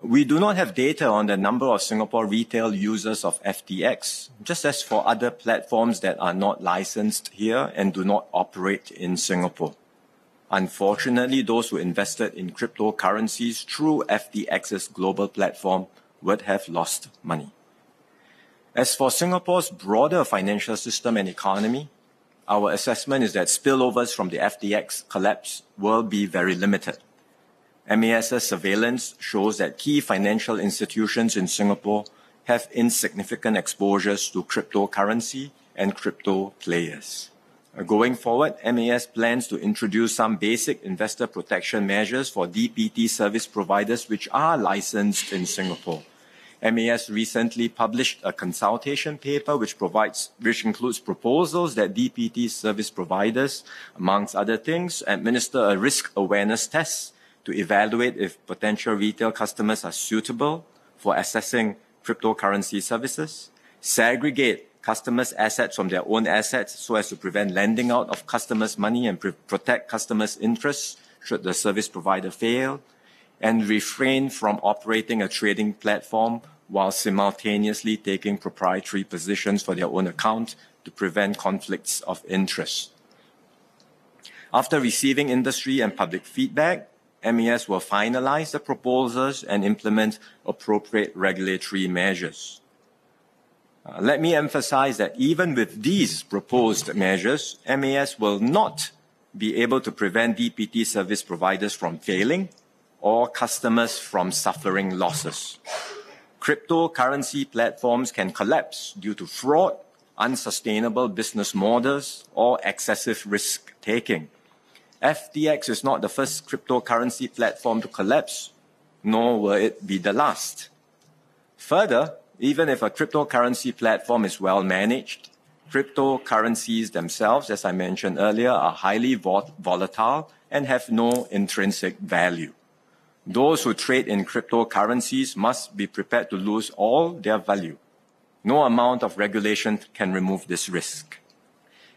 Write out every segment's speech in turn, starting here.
We do not have data on the number of Singapore retail users of FTX, just as for other platforms that are not licensed here and do not operate in Singapore. Unfortunately, those who invested in cryptocurrencies through FTX's global platform would have lost money. As for Singapore's broader financial system and economy, our assessment is that spillovers from the FTX collapse will be very limited. MAS's surveillance shows that key financial institutions in Singapore have insignificant exposures to cryptocurrency and crypto players. Going forward, MAS plans to introduce some basic investor protection measures for DPT service providers which are licensed in Singapore. MAS recently published a consultation paper which includes proposals that DPT service providers, amongst other things, administer a risk awareness test to evaluate if potential retail customers are suitable for accessing cryptocurrency services, segregate customers' assets from their own assets so as to prevent lending out of customers' money and protect customers' interests should the service provider fail, and refrain from operating a trading platform while simultaneously taking proprietary positions for their own account to prevent conflicts of interest. After receiving industry and public feedback, MAS will finalize the proposals and implement appropriate regulatory measures. Let me emphasize that even with these proposed measures, MAS will not be able to prevent DPT service providers from failing or customers from suffering losses. Cryptocurrency platforms can collapse due to fraud, unsustainable business models, or excessive risk-taking. FTX is not the first cryptocurrency platform to collapse, nor will it be the last. Further, even if a cryptocurrency platform is well managed, cryptocurrencies themselves, as I mentioned earlier, are highly volatile and have no intrinsic value. Those who trade in cryptocurrencies must be prepared to lose all their value. No amount of regulation can remove this risk.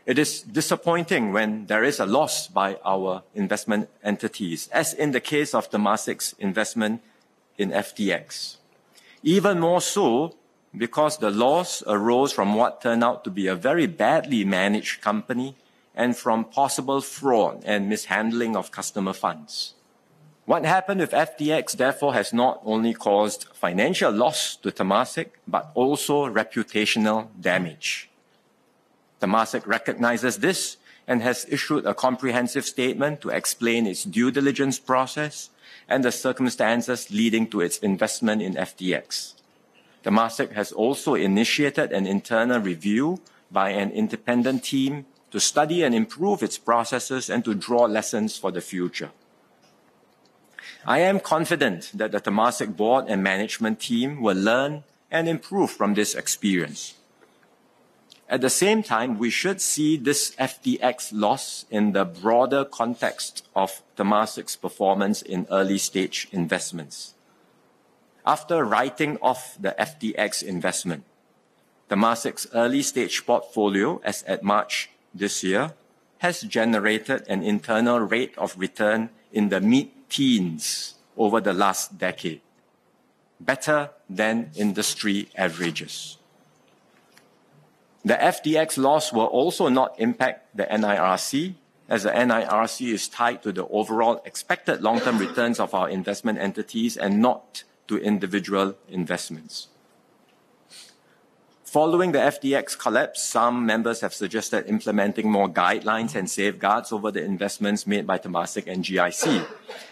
It is disappointing when there is a loss by our investment entities, as in the case of Temasik's investment in FTX. Even more so because the loss arose from what turned out to be a very badly managed company and from possible fraud and mishandling of customer funds. What happened with FTX, therefore, has not only caused financial loss to Temasek, but also reputational damage. Temasek recognizes this and has issued a comprehensive statement to explain its due diligence process and the circumstances leading to its investment in FTX. Temasek has also initiated an internal review by an independent team to study and improve its processes and to draw lessons for the future. I am confident that the Temasek board and management team will learn and improve from this experience. At the same time, we should see this FTX loss in the broader context of Temasek's performance in early-stage investments. After writing off the FTX investment, Temasek's early-stage portfolio, as at March this year, has generated an internal rate of return in the mid-teens over the last decade, better than industry averages. The FTX loss will also not impact the NIRC, as the NIRC is tied to the overall expected long-term returns of our investment entities and not to individual investments. Following the FTX collapse, some members have suggested implementing more guidelines and safeguards over the investments made by Temasek and GIC.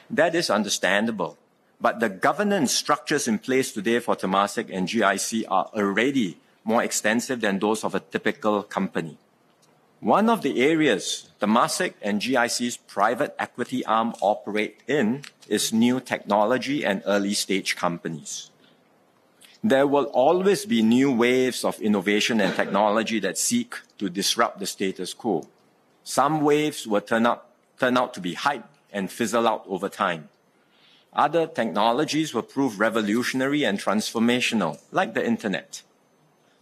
That is understandable, but the governance structures in place today for Temasek and GIC are already more extensive than those of a typical company. One of the areas Temasek and GIC's private equity arm operate in is new technology and early-stage companies. There will always be new waves of innovation and technology that seek to disrupt the status quo. Some waves will turn out to be hype and fizzle out over time. Other technologies will prove revolutionary and transformational, like the internet.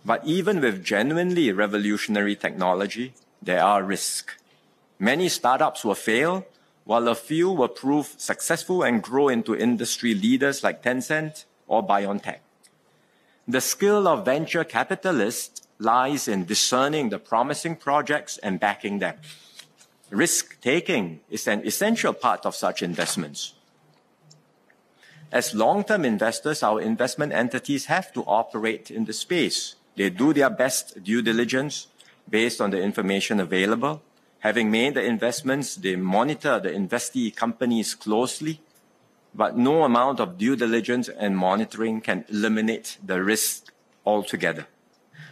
But even with genuinely revolutionary technology, there are risks. Many startups will fail, while a few will prove successful and grow into industry leaders like Tencent or BioNTech. The skill of venture capitalists lies in discerning the promising projects and backing them. Risk-taking is an essential part of such investments. As long-term investors, our investment entities have to operate in the space. They do their best due diligence based on the information available. Having made the investments, they monitor the investee companies closely, but no amount of due diligence and monitoring can eliminate the risk altogether.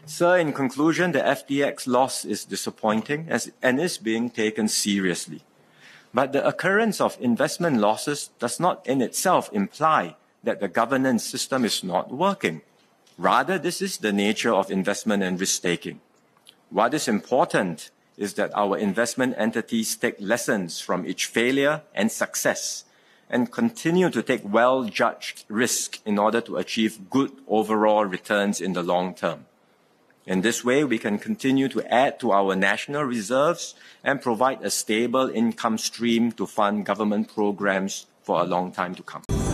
Sir, in conclusion, the FTX loss is disappointing and is being taken seriously. But the occurrence of investment losses does not in itself imply that the governance system is not working. Rather, this is the nature of investment and risk-taking. What is important is that our investment entities take lessons from each failure and success and continue to take well-judged risk in order to achieve good overall returns in the long term. In this way, we can continue to add to our national reserves and provide a stable income stream to fund government programs for a long time to come.